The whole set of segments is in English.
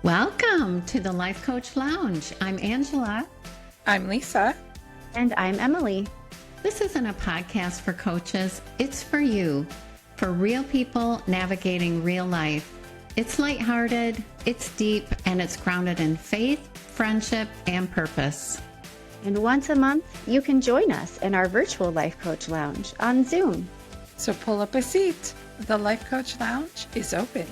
Welcome to the Life Coach Lounge. I'm Angela. I'm Lisa. And I'm Emily. This isn't a podcast for coaches. It's for you, for real people navigating real life. It's lighthearted, it's deep, and it's grounded in faith, friendship, and purpose. And once a month, you can join us in our virtual Life Coach Lounge on Zoom. So pull up a seat. The Life Coach Lounge is open.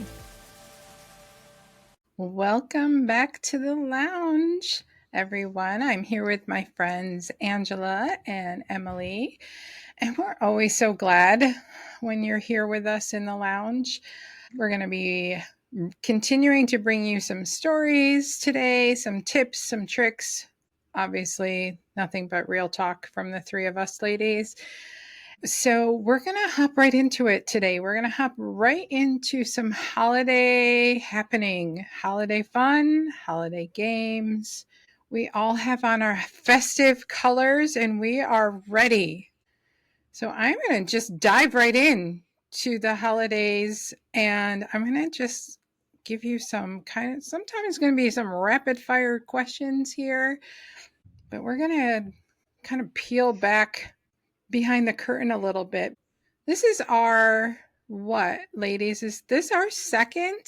Welcome back to the lounge, everyone. I'm here with my friends Angela and Emily, and we're always so glad when you're here with us in the lounge. We're going to be continuing to bring you some stories today, some tips, some tricks. Obviously, nothing but real talk from the three of us ladies. So we're going to hop right into it today. We're going to hop right into some holiday happening, holiday fun, holiday games. We all have on our festive colors and we are ready. So I'm going to just dive right in to the holidays, and I'm going to just give you sometimes it's going to be some rapid fire questions here, but we're going to kind of peel back behind the curtain a little bit. This is our, ladies? Is this our second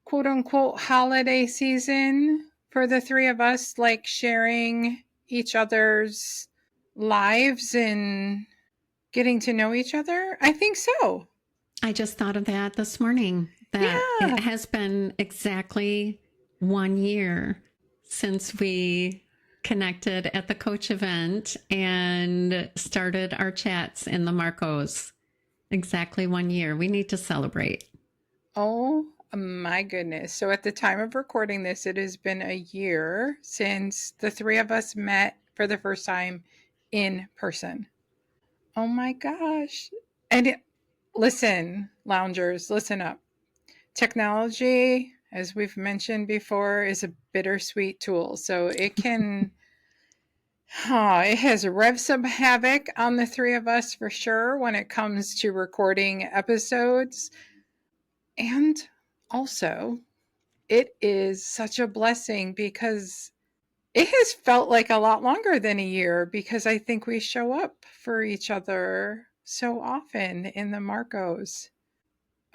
quote unquote holiday season for the three of us, like sharing each other's lives and getting to know each other? I think so. I just thought of that this morning, that It has been exactly 1 year since we connected at the coach event and started our chats in the Marcos. Exactly 1 year. We need to celebrate. Oh my goodness. So at the time of recording this, it has been a year since the three of us met for the first time in person. Oh my gosh. And listen, loungers, listen up. Technology, as we've mentioned before, is a bittersweet tool. So it can, it has wreaked some havoc on the three of us for sure when it comes to recording episodes. And also, it is such a blessing because it has felt like a lot longer than a year, because I think we show up for each other so often in the Marcos.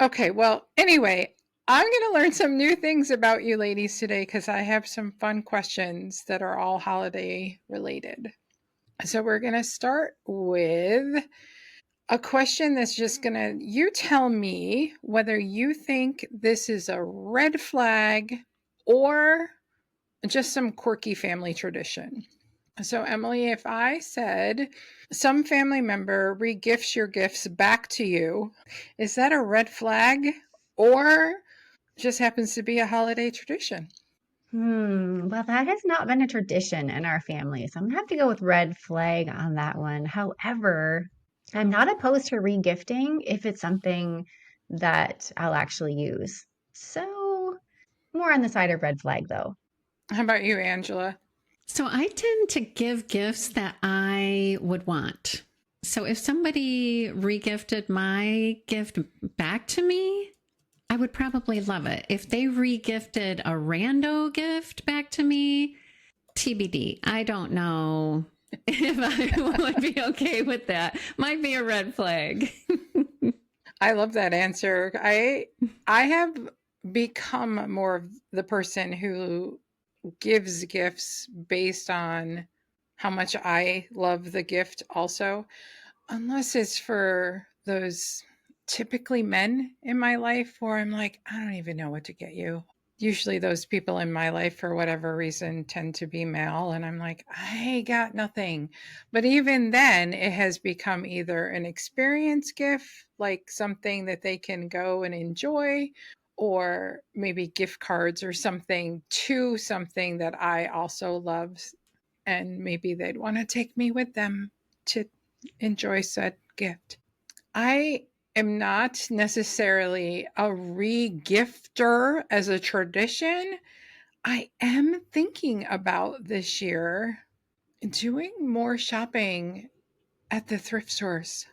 Okay, well, anyway, I'm going to learn some new things about you ladies today because I have some fun questions that are all holiday related. So we're going to start with a question that's just going to, you tell me whether you think this is a red flag or just some quirky family tradition. So, Emily, if I said some family member regifts your gifts back to you, is that a red flag or just happens to be a holiday tradition? Well, that has not been a tradition in our family, so I'm gonna have to go with red flag on that one. However, I'm not opposed to regifting if it's something that I'll actually use. So, more on the side of red flag, though. How about you, Angela? So I tend to give gifts that I would want. So if somebody regifted my gift back to me, I would probably love it. If they regifted a rando gift back to me, TBD. I don't know if I would be okay with that. Might be a red flag. I love that answer. I have become more of the person who gives gifts based on how much I love the gift also, unless it's for those typically men in my life where I'm like, I don't even know what to get you. Usually those people in my life, for whatever reason, tend to be male. And I'm like, I got nothing. But even then, it has become either an experience gift, like something that they can go and enjoy, or maybe gift cards or something to something that I also love. And maybe they'd want to take me with them to enjoy said gift. I am not necessarily a re-gifter as a tradition. I am thinking about this year doing more shopping at the thrift stores.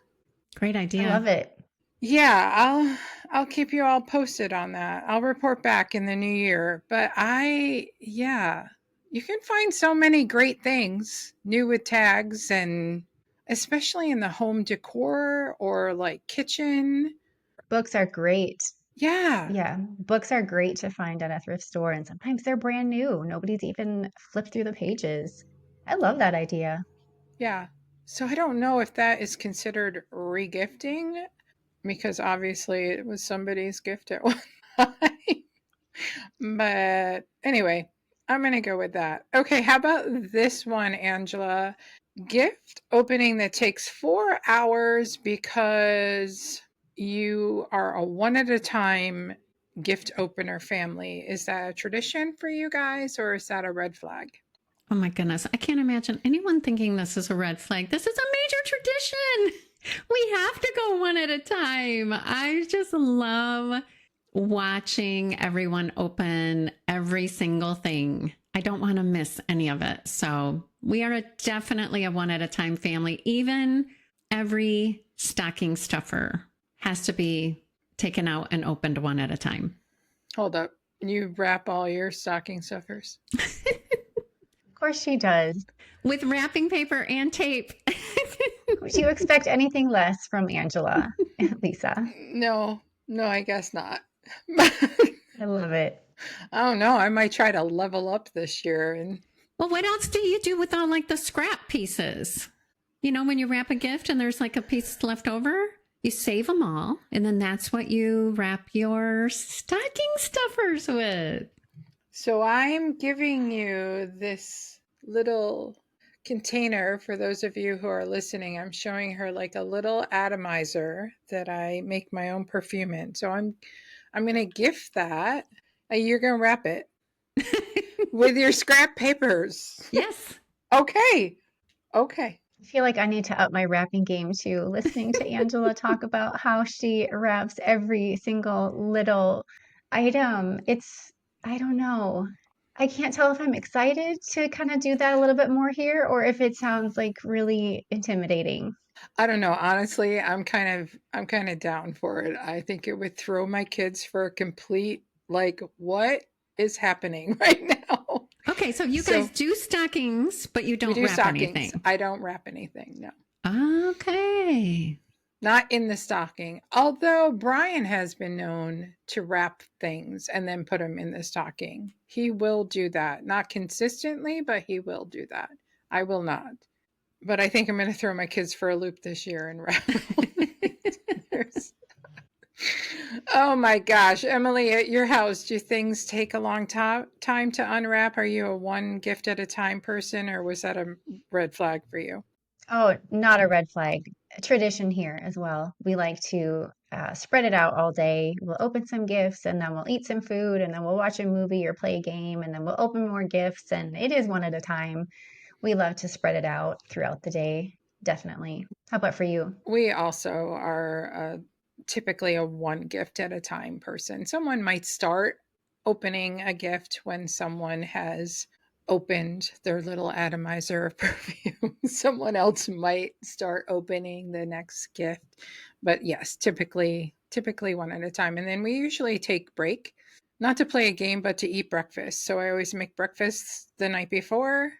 Great idea. I love it. Yeah, I'll keep you all posted on that. I'll report back in the new year. But yeah, you can find so many great things new with tags, and especially in the home decor or like kitchen. Books are great. Yeah. Yeah, books are great to find at a thrift store, and sometimes they're brand new. Nobody's even flipped through the pages. I love that idea. Yeah. So I don't know if that is considered regifting because obviously it was somebody's gift at one time. But anyway, I'm going to go with that. Okay, how about this one, Angela? Gift opening that takes 4 hours because you are a one at a time gift opener family. Is that a tradition for you guys or is that a red flag? Oh my goodness. I can't imagine anyone thinking this is a red flag. This is a major tradition. We have to go one at a time. I just love watching everyone open every single thing. I don't want to miss any of it. So we are definitely a one at a time family. Even every stocking stuffer has to be taken out and opened one at a time. Hold up. You wrap all your stocking stuffers? Of course she does. With wrapping paper and tape. Would you expect anything less from Angela, Lisa? No, no, I guess not. I love it. I don't know. I might try to level up this year and Well, what else do you do with all like the scrap pieces? You know, when you wrap a gift and there's like a piece left over, you save them all. And then that's what you wrap your stocking stuffers with. so I'm giving you this little container for those of you who are listening. I'm showing her like a little atomizer that I make my own perfume in. So I'm going to gift that. You're going to wrap it with your scrap papers. Yes. Okay. Okay. I feel like I need to up my wrapping game too, listening to Angela talk about how she wraps every single little item. I don't know. I can't tell if I'm excited to kind of do that a little bit more here or if it sounds like really intimidating. I don't know. Honestly, I'm kind of down for it. I think it would throw my kids for a complete like what is happening right now. Okay, so you So guys do stockings, but you we don't do wrap stockings. anything. I don't wrap anything. No. Okay. Not in the stocking. Although Brian has been known to wrap things and then put them in the stocking. He will do that. Not consistently, but he will do that. I will not. But I think I'm going to throw my kids for a loop this year and wrap theirs. Oh my gosh. Emily, at your house, do things take a long time to unwrap? Are you a one gift at a time person or was that a red flag for you? Oh, not a red flag. A tradition here as well. We like to spread it out all day. We'll open some gifts and then we'll eat some food and then we'll watch a movie or play a game and then we'll open more gifts. And it is one at a time. We love to spread it out throughout the day. Definitely. How about for you? We also are typically a one gift at a time person. Someone might start opening a gift when someone has opened their little atomizer of perfume. Someone else might start opening the next gift. But yes, typically one at a time. And then we usually take break, not to play a game, but to eat breakfast. So I always make breakfast the night before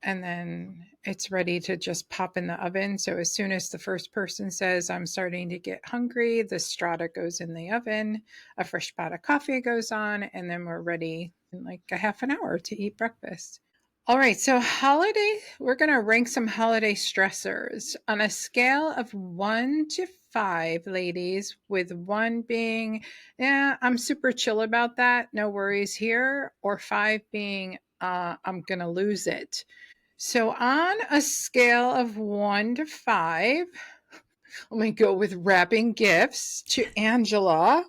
and then it's ready to just pop in the oven. So as soon as the first person says, I'm starting to get hungry, the strata goes in the oven, a fresh pot of coffee goes on, and then we're ready in like a half an hour to eat breakfast. All right, so we're going to rank some holiday stressors on a scale of 1 to 5, ladies, with 1 being, yeah, I'm super chill about that, no worries here, or 5 being, I'm going to lose it. So on a scale of 1 to 5, I'm going to go with wrapping gifts to Angela.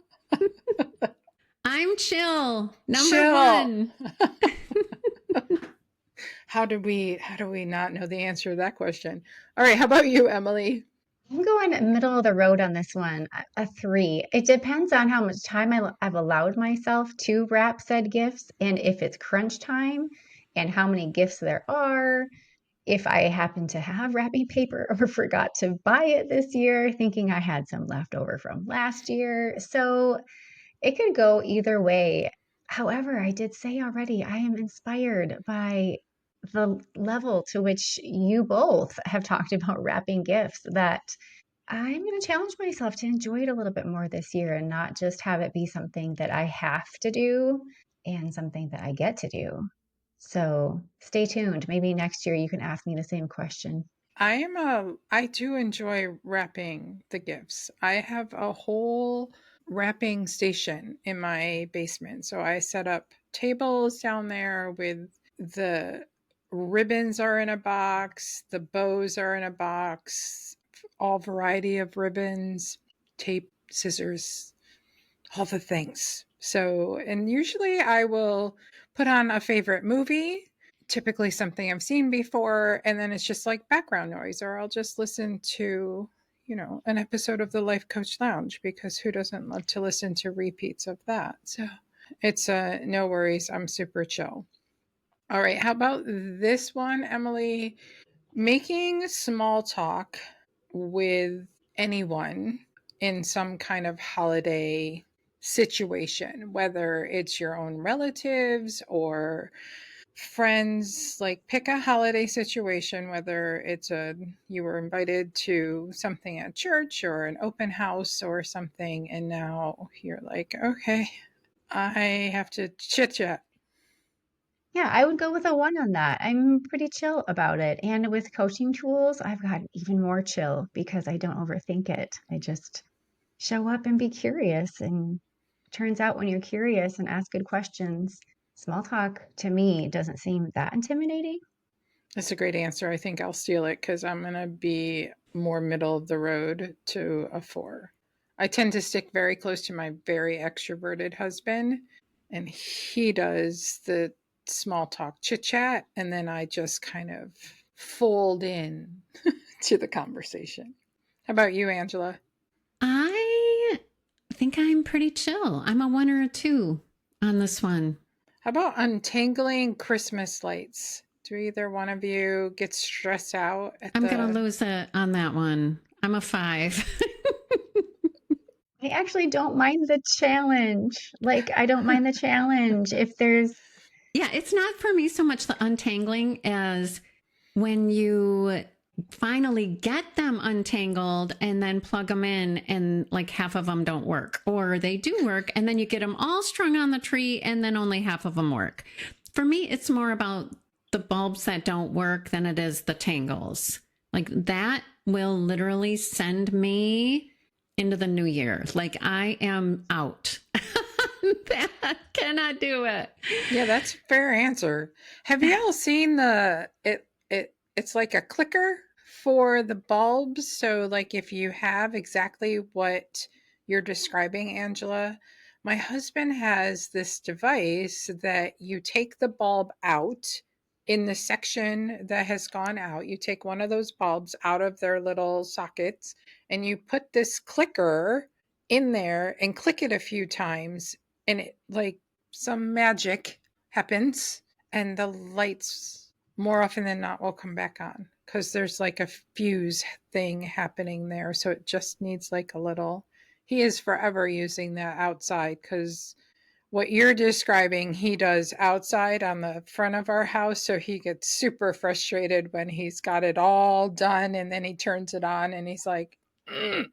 I'm chill. Number Chill. 1. How do we not know the answer to that question? All right, how about you, Emily? I'm going middle of the road on this one, a 3. It depends on how much time I've allowed myself to wrap said gifts and if it's crunch time and how many gifts there are. if I happen to have wrapping paper or forgot to buy it this year, thinking I had some left over from last year. So it could go either way. However, I did say already, I am inspired by the level to which you both have talked about wrapping gifts, that I'm going to challenge myself to enjoy it a little bit more this year and not just have it be something that I have to do and something that I get to do. So stay tuned. Maybe next year you can ask me the same question. I do enjoy wrapping the gifts. I have a whole wrapping station in my basement. So I set up tables down there with the ribbons are in a box, the bows are in a box, all variety of ribbons, tape, scissors, all the things. So, and usually I will put on a favorite movie, typically something I've seen before, and then it's just like background noise, or I'll just listen to, an episode of the Life Coach Lounge, because who doesn't love to listen to repeats of that? So it's no worries. I'm super chill. All right. How about this one, Emily? Making small talk with anyone in some kind of holiday situation, whether it's your own relatives or friends. Like, pick a holiday situation, whether it's you were invited to something at church or an open house or something, and now you're like, okay, I have to chit chat. Yeah, I would go with a one on that. I'm pretty chill about it. And with coaching tools, I've got even more chill because I don't overthink it. I just show up and be curious. And turns out when you're curious and ask good questions, small talk to me doesn't seem that intimidating. That's a great answer. I think I'll steal it because I'm going to be more middle of the road to a 4. I tend to stick very close to my very extroverted husband, and he does the small talk chit chat, and then I just kind of fold in to the conversation. How about you, Angela? I think I'm pretty chill. I'm a 1 or a 2 on this one. How about untangling Christmas lights? Do either one of you get stressed out at I'm going to lose it on that one. I'm a 5. I actually don't mind the challenge. Like, I don't mind the challenge. If there's, Yeah, it's not for me so much the untangling as when you finally get them untangled and then plug them in and like half of them don't work, or they do work and then you get them all strung on the tree and then only half of them work. For me, it's more about the bulbs that don't work than it is the tangles. Like, that will literally send me into the new year. Like, I am out. That cannot do it. Yeah, that's a fair answer. Have you all seen it's like a clicker for the bulbs? So like, if you have exactly what you're describing, Angela, my husband has this device that you take the bulb out in the section that has gone out. You take one of those bulbs out of their little sockets and you put this clicker in there and click it a few times, and it, like, some magic happens and the lights more often than not will come back on, because there's like a fuse thing happening there. So it just needs like a little. He is forever using that outside, because what you're describing he does outside on the front of our house. So he gets super frustrated when he's got it all done and then he turns it on and he's like, mm.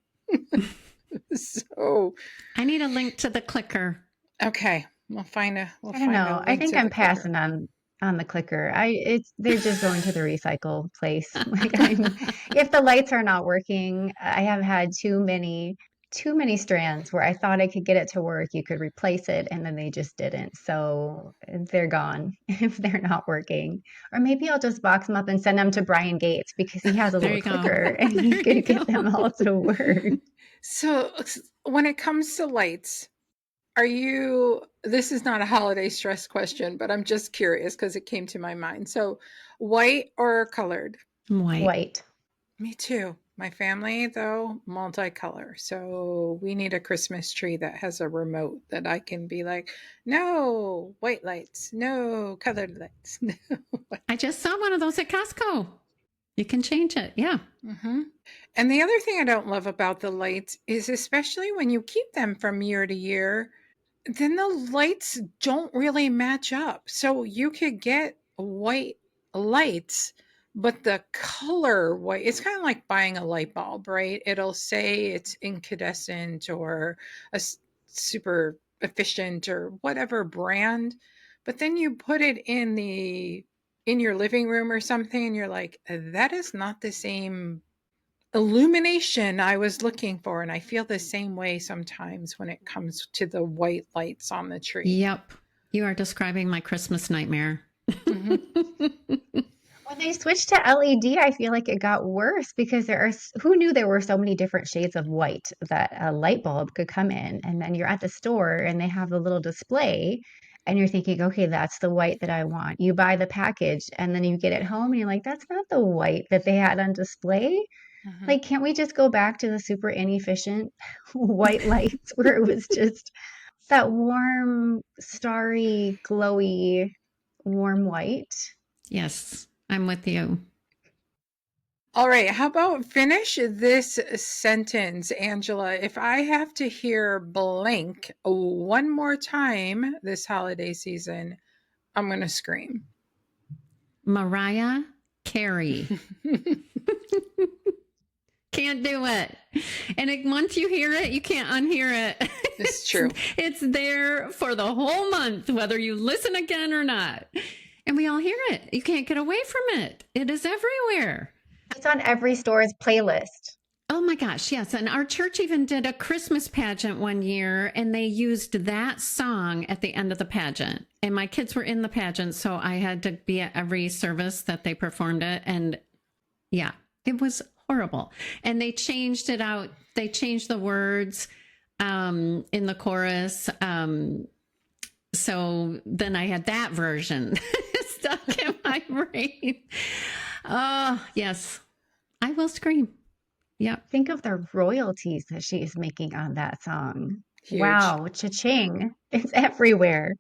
So I need a link to the clicker. Okay, we'll find a. I don't know. I think I'm passing on the clicker. They're just going to the recycle place. Like, if the lights are not working, I have had too many strands where I thought I could get it to work. You could replace it, and then they just didn't. So they're gone if they're not working. Or maybe I'll just box them up and send them to Brian Gates, because he has a little clicker and he could get them all to work. So when it comes to lights, this is not a holiday stress question, but I'm just curious because it came to my mind. So white or colored? White. Me too. My family, though, multicolor. So we need a Christmas tree that has a remote that I can be like, no white lights, no colored lights. No. I just saw one of those at Costco. You can change it. Yeah. Hmm. And the other thing I don't love about the lights is, especially when you keep them from year to year, then the lights don't really match up. So you could get white lights, but the color white, it's kind of like buying a light bulb, right? It'll say it's incandescent or super efficient or whatever brand, but then you put it in your living room or something and you're like, that is not the same illumination I was looking for. And I feel the same way sometimes when it comes to the white lights on the tree. Yep. You are describing my Christmas nightmare. Hmm. When they switched to LED, I feel like it got worse because who knew there were so many different shades of white that a light bulb could come in, and then you're at the store and they have the little display and you're thinking, okay, that's the white that I want. You buy the package and then you get it home and you're like, that's not the white that they had on display. Hmm. Like, can't we just go back to the super inefficient white lights where it was just that warm, starry, glowy, warm white? Yes, I'm with you. All right. How about finish this sentence, Angela? If I have to hear blank one more time this holiday season, I'm going to scream. Mariah Carey. Can't do it. And once you hear it, you can't unhear it. It's true. It's there for the whole month, whether you listen again or not. And we all hear it. You can't get away from it. It is everywhere. It's on every store's playlist. Oh my gosh, yes. And our church even did a Christmas pageant one year, and they used that song at the end of the pageant. And my kids were in the pageant, so I had to be at every service that they performed it. And yeah, it was horrible. And they changed it out. They changed the words in the chorus. So then I had that version stuck in my brain. Oh, yes. I will scream. Yep. Think of the royalties that she is making on that song. Huge. Wow, cha-ching. It's everywhere.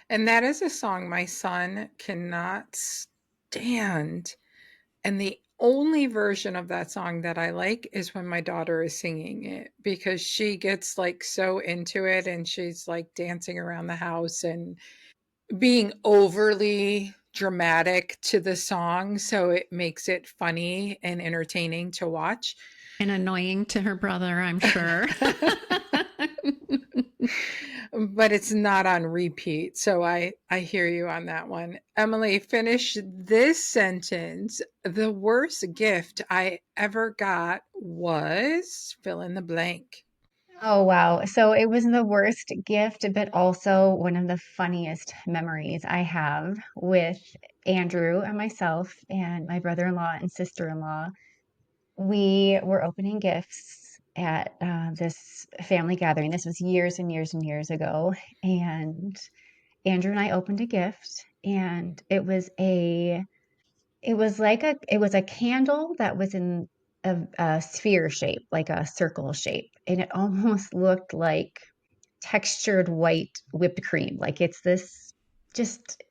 And that is a song my son cannot stand. And the only version of that song that I like is when my daughter is singing it, because she gets like so into it and she's like dancing around the house and being overly dramatic to the song. So it makes it funny and entertaining to watch. And annoying to her brother, I'm sure. But it's not on repeat. So I hear you on that one. Emily, finish this sentence. The worst gift I ever got was fill in the blank. Oh, wow. So it was the worst gift, but also one of the funniest memories I have with Andrew and myself and my brother-in-law and sister-in-law. We were opening gifts at this family gathering. This was years and years and years ago. And Andrew and I opened a gift, and it was a candle that was in a sphere shape, like a circle shape, and it almost looked like textured white whipped cream. Like it's this just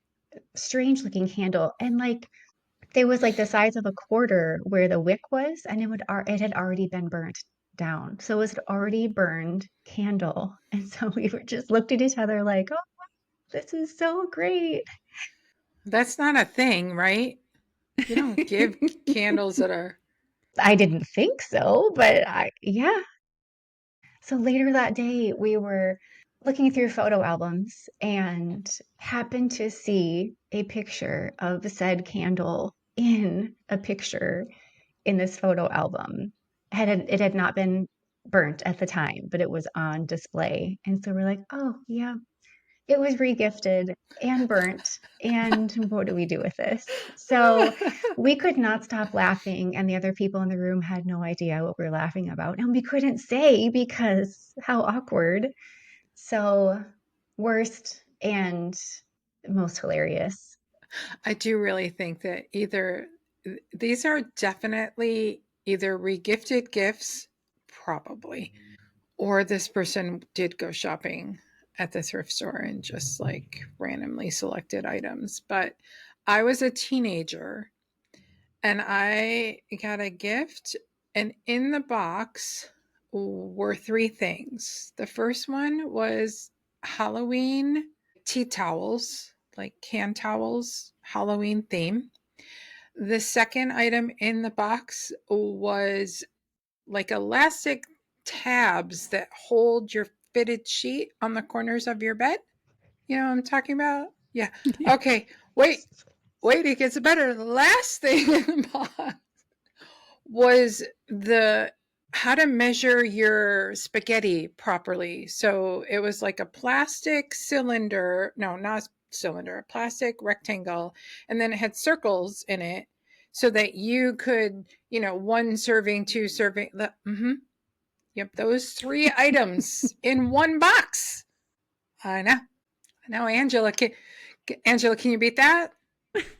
strange looking candle, and like there was like the size of a quarter where the wick was, and it had already been burnt down. So it was an already burned candle, and so we were just looked at each other like, oh, this is so great. That's not a thing, right? You don't give candles that are. I didn't think so, but yeah. So later that day, we were looking through photo albums and happened to see a picture of said candle in a picture in this photo album. It had not been burnt at the time, but it was on display. And so we're like, oh, yeah, it was regifted and burnt. And what do we do with this? So we could not stop laughing, and the other people in the room had no idea what we were laughing about. And we couldn't say because how awkward. So, worst and most hilarious. I do really think that either these are definitely either regifted gifts, probably, or this person did go shopping at the thrift store and just like randomly selected items. But I was a teenager and I got a gift, and in the box were three things. The first one was Halloween tea towels, like hand towels, Halloween theme. The second item in the box was like elastic tabs that hold your fitted sheet on the corners of your bed. You know what I'm talking about? Yeah. Okay. Wait, it gets better. The last thing in the box was the how to measure your spaghetti properly. So it was like a plastic cylinder, no, not cylinder, a plastic rectangle, and then it had circles in it so that you could, one serving, two serving, yep, those three items in one box. I know. Angela, can you beat that?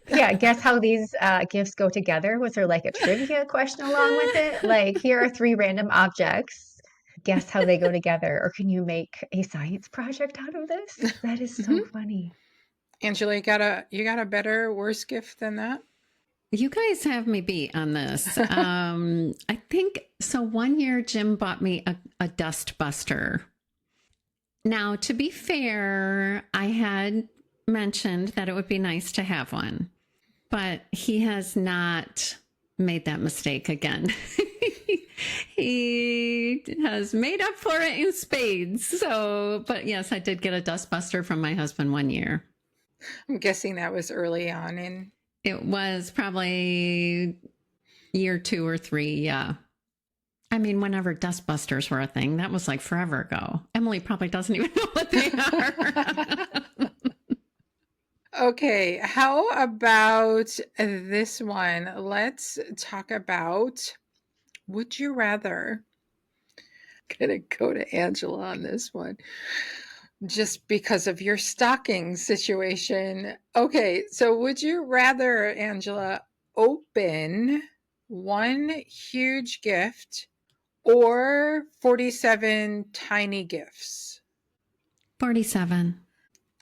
Yeah, guess how these gifts go together? Was there like a trivia question along with it? Like, here are three random objects. Guess how they go together? Or can you make a science project out of this? That is so Mm-hmm. funny. Angela, you got a better, worse gift than that? You guys have me beat on this. I think so. One year, Jim bought me a dust buster. Now, to be fair, I had mentioned that it would be nice to have one, but he has not made that mistake again. He has made up for it in spades. So, but yes, I did get a dust buster from my husband one year. I'm guessing that was early on in. It was probably year 2 or 3. Yeah. I mean, whenever dustbusters were a thing, that was like forever ago. Emily probably doesn't even know what they are. Okay, how about this one? Let's talk about, would you rather? I'm gonna go to Angela on this one just because of your stocking situation. Okay, so would you rather, Angela, open one huge gift or 47 tiny gifts? 47.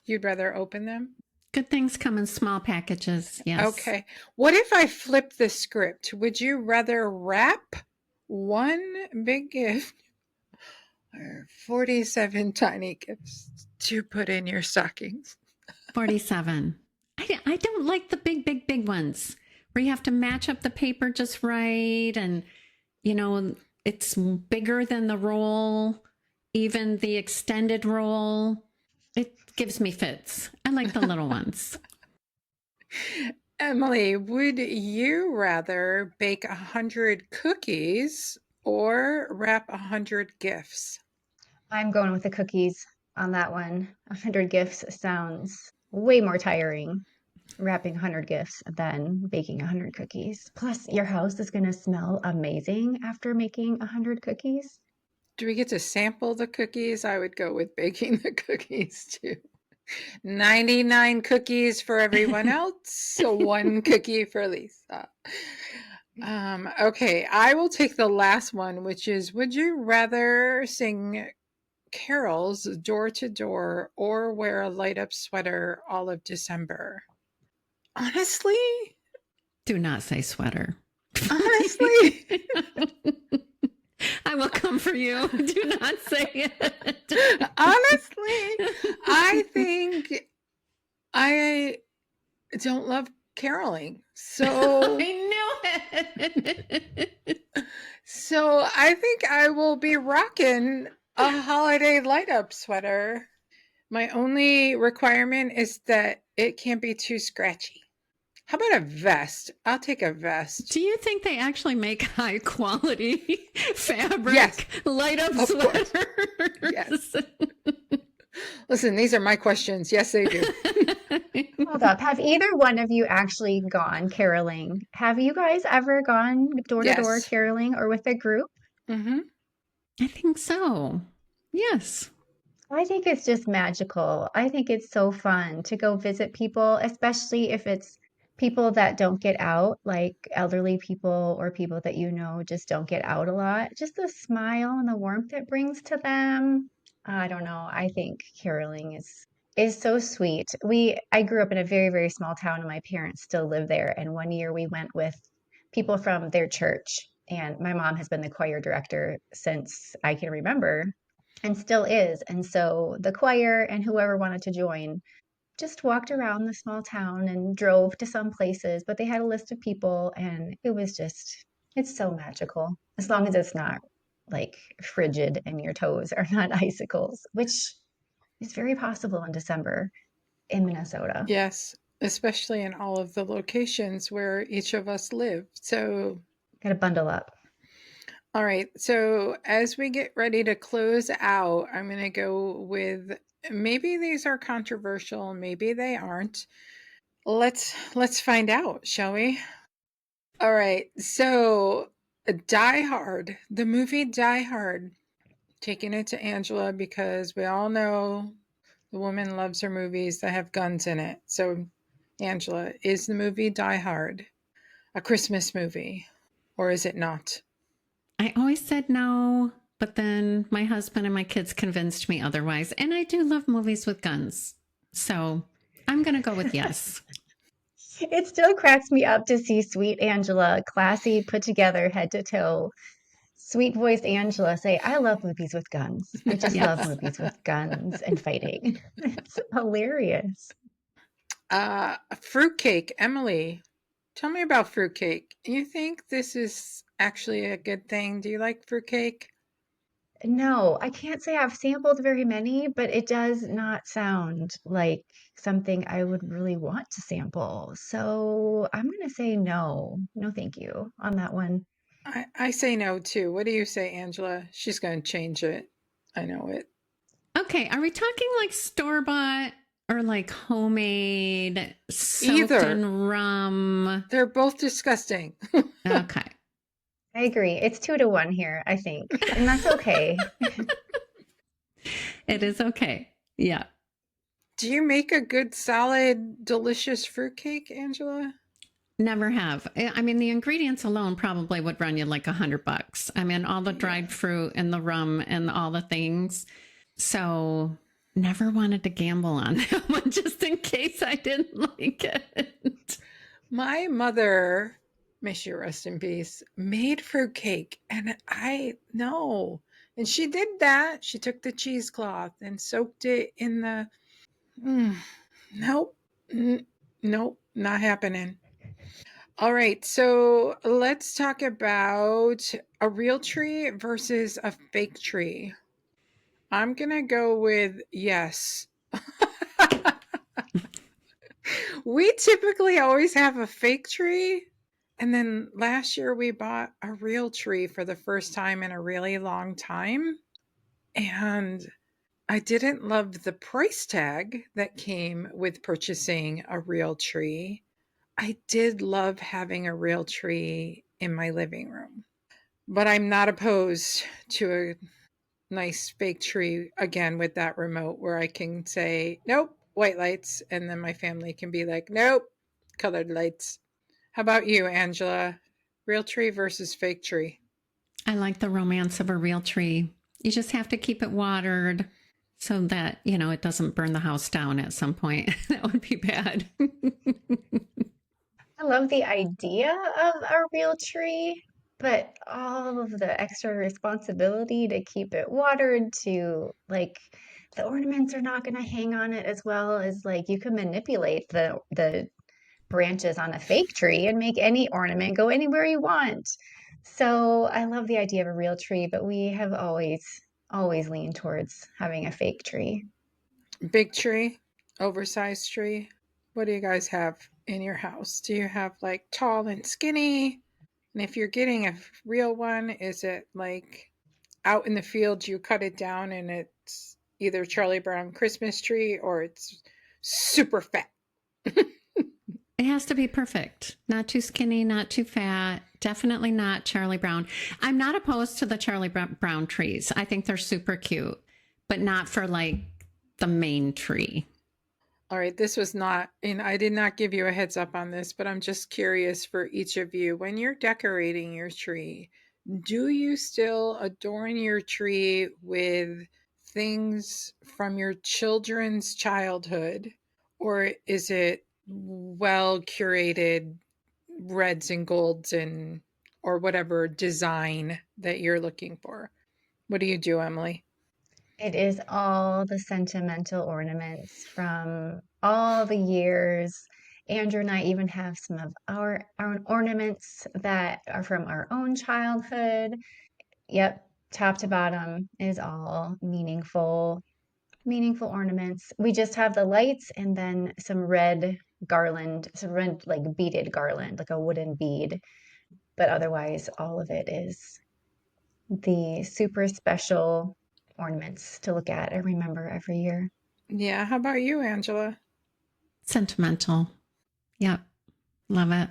You'd rather open them? Good things come in small packages. Yes. Okay. What if I flip the script? Would you rather wrap one big gift or 47 tiny gifts to put in your stockings? 47. I don't like the big ones where you have to match up the paper just right. And, it's bigger than the roll, even the extended roll. It gives me fits. I like the little ones. Emily, would you rather bake 100 cookies or wrap 100 gifts? I'm going with the cookies on that one. 100 gifts sounds way more tiring wrapping 100 gifts than baking 100 cookies. Plus, your house is going to smell amazing after making 100 cookies. Do we get to sample the cookies? I would go with baking the cookies too. 99 cookies for everyone else, so one cookie for Lisa. Okay, I will take the last one, which is, would you rather sing carols door to door or wear a light up sweater all of December? Honestly? Do not say sweater. Honestly? I will come for you. Do not say it. Honestly, I think I don't love caroling. So I knew it. So I think I will be rocking a holiday light up sweater. My only requirement is that it can't be too scratchy. How about a vest? I'll take a vest. Do you think they actually make high quality fabric Yes, light up of course. sweaters? Yes. Listen, these are my questions. Yes, they do. Hold up. Have either one of you actually gone caroling? Have you guys ever gone door to door Yes. caroling or with a group? Mm-hmm. I think so. Yes. I think it's just magical. I think it's so fun to go visit people, especially if it's people that don't get out, like elderly people or people that just don't get out a lot. Just the smile and the warmth it brings to them. I don't know. I think caroling is so sweet. I grew up in a very, very small town and my parents still live there. And one year we went with people from their church. And my mom has been the choir director since I can remember and still is. And so the choir and whoever wanted to join just walked around the small town and drove to some places, but they had a list of people and it was just, it's so magical. As long as it's not like frigid and your toes are not icicles, which is very possible in December in Minnesota. Yes, especially in all of the locations where each of us live. So, Got to bundle up. all right. So, as we get ready to close out, I'm going to go with, maybe these are controversial, maybe they aren't. Let's find out, shall we? All right. So, Die Hard, the movie Die Hard, taking it to Angela because we all know the woman loves her movies that have guns in it. So, Angela, is the movie Die Hard a Christmas movie or is it not? I always said no, but then my husband and my kids convinced me otherwise. And I do love movies with guns. So I'm going to go with yes. It still cracks me up to see sweet Angela, classy, put together head to toe, sweet voiced Angela say, I love movies with guns. I just love Yes. movies with guns and fighting. It's hilarious. Fruitcake, Emily. Tell me about fruitcake. You think this is actually a good thing? Do you like fruitcake? No, I can't say I've sampled very many, but it does not sound like something I would really want to sample. So I'm going to say no. No, thank you on that one. I say no too. What do you say, Angela? She's going to change it. I know it. Okay. Are we talking like store bought or like homemade, soaked Either. in rum? They're both disgusting. Okay. I agree. It's 2-1 here, I think. And that's okay. It is okay. Yeah. Do you make a good, solid, delicious fruitcake, Angela? Never have. I mean, the ingredients alone probably would run you like $100. I mean, all the dried fruit and the rum and all the things. So never wanted to gamble on that one just in case I didn't like it. My mother, may she rest in peace, made fruitcake, and I know. And she did that. She took the cheesecloth and soaked it in the. Mm, nope, nope, not happening. All right, so let's talk about a real tree versus a fake tree. I'm gonna go with yes. We typically always have a fake tree. And then last year we bought a real tree for the first time in a really long time. And I didn't love the price tag that came with purchasing a real tree. I did love having a real tree in my living room. But I'm not opposed to a nice fake tree again with that remote where I can say, nope, white lights. And then my family can be like, nope, colored lights. How about you, Angela? Real tree versus fake tree? I like the romance of a real tree. You just have to keep it watered so that, it doesn't burn the house down at some point. That would be bad. I love the idea of a real tree, but all of the extra responsibility to keep it watered, to like the ornaments are not going to hang on it as well as like you can manipulate the branches on a fake tree and make any ornament go anywhere you want. So I love the idea of a real tree, but we have always leaned towards having a fake tree. Big tree? Oversized tree? What do you guys have in your house? Do you have like tall and skinny? And if you're getting a real one, is it like out in the field you cut it down and it's either Charlie Brown Christmas tree or it's super fat? It has to be perfect. Not too skinny, not too fat. Definitely not Charlie Brown. I'm not opposed to the Charlie Brown trees. I think they're super cute, but not for like the main tree. All right, this was not, and I did not give you a heads up on this, but I'm just curious for each of you. When you're decorating your tree, do you still adorn your tree with things from your children's childhood, or is it well curated reds and golds and or whatever design that you're looking for? What do you do, Emily? It is all the sentimental ornaments from all the years. Andrew and I even have some of our own ornaments that are from our own childhood. Yep, top to bottom is all meaningful ornaments. We just have the lights and then some red garland, some red like beaded garland, like a wooden bead. But otherwise, all of it is the super special ornaments to look at and remember every year. Yeah, how about you, Angela? Sentimental. Yep. Love it.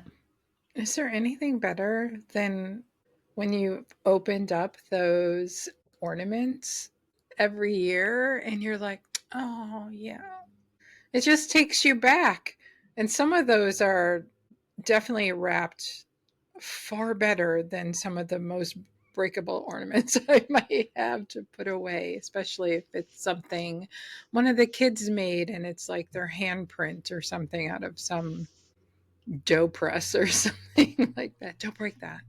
Is there anything better than when you opened up those ornaments every year and you're like, oh, yeah. It just takes you back. And some of those are definitely wrapped far better than some of the most breakable ornaments I might have to put away, especially if it's something one of the kids made and it's like their handprint or something out of some dough press or something like that. Don't break that.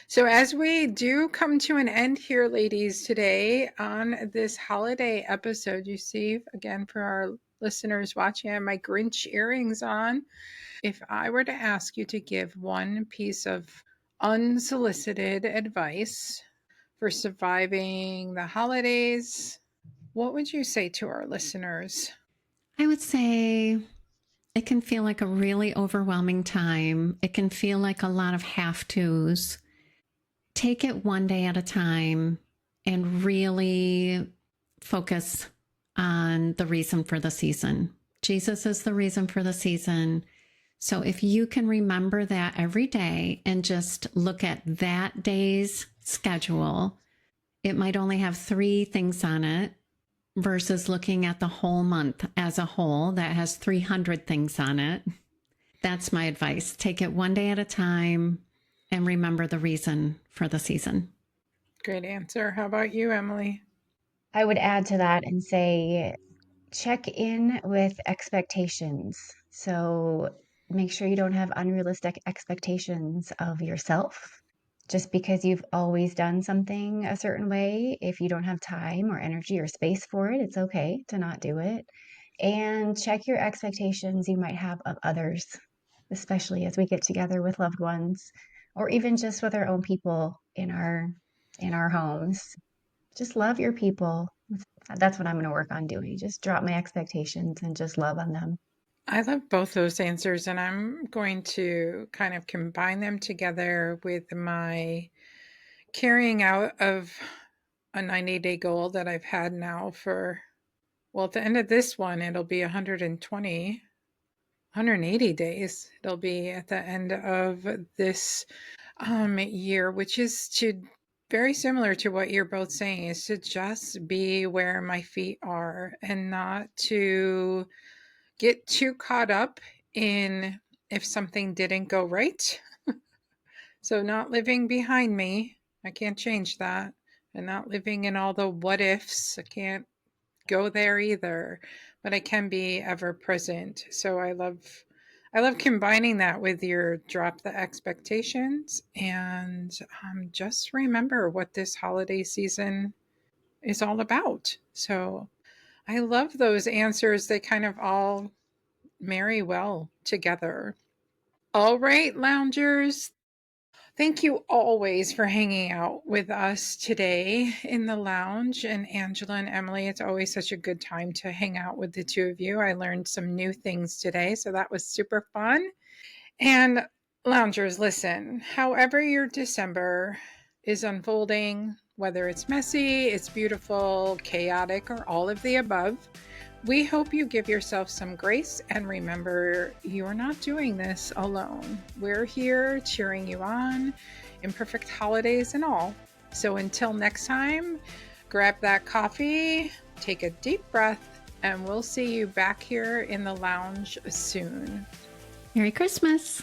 So, as we do come to an end here, ladies, today on this holiday episode, you see, again, for our listeners watching, I have my Grinch earrings on. If I were to ask you to give one piece of unsolicited advice for surviving the holidays, what would you say to our listeners? I would say it can feel like a really overwhelming time. It can feel like a lot of have tos. Take it one day at a time and really focus on the reason for the season. Jesus is the reason for the season. So if you can remember that every day and just look at that day's schedule, it might only have 3 things on it versus looking at the whole month as a whole that has 300 things on it. That's my advice. Take it one day at a time and remember the reason for the season. Great answer. How about you, Emily? I would add to that and say check in with expectations. So make sure you don't have unrealistic expectations of yourself. Just because you've always done something a certain way, if you don't have time or energy or space for it, it's okay to not do it. And check your expectations you might have of others, especially as we get together with loved ones or even just with our own people in our homes. Just love your people. That's what I'm going to work on doing. Just drop my expectations and just love on them. I love both those answers, and I'm going to kind of combine them together with my carrying out of a 90-day goal that I've had now for, well, at the end of this one, it'll be 180 days. It'll be at the end of this year, which is to very similar to what you're both saying, is to just be where my feet are and not to get too caught up in if something didn't go right. So, not living behind me, I can't change that. And not living in all the what ifs, I can't go there either, but I can be ever present. So I love combining that with your drop the expectations and just remember what this holiday season is all about. So I love those answers. They kind of all marry well together. All right, loungers. Thank you always for hanging out with us today in the lounge. And Angela and Emily, it's always such a good time to hang out with the two of you. I learned some new things today, so that was super fun. And loungers, listen, however your December is unfolding, whether it's messy, it's beautiful, chaotic, or all of the above, we hope you give yourself some grace and remember you're not doing this alone. We're here cheering you on, imperfect holidays and all. So until next time, grab that coffee, take a deep breath, and we'll see you back here in the lounge soon. Merry Christmas.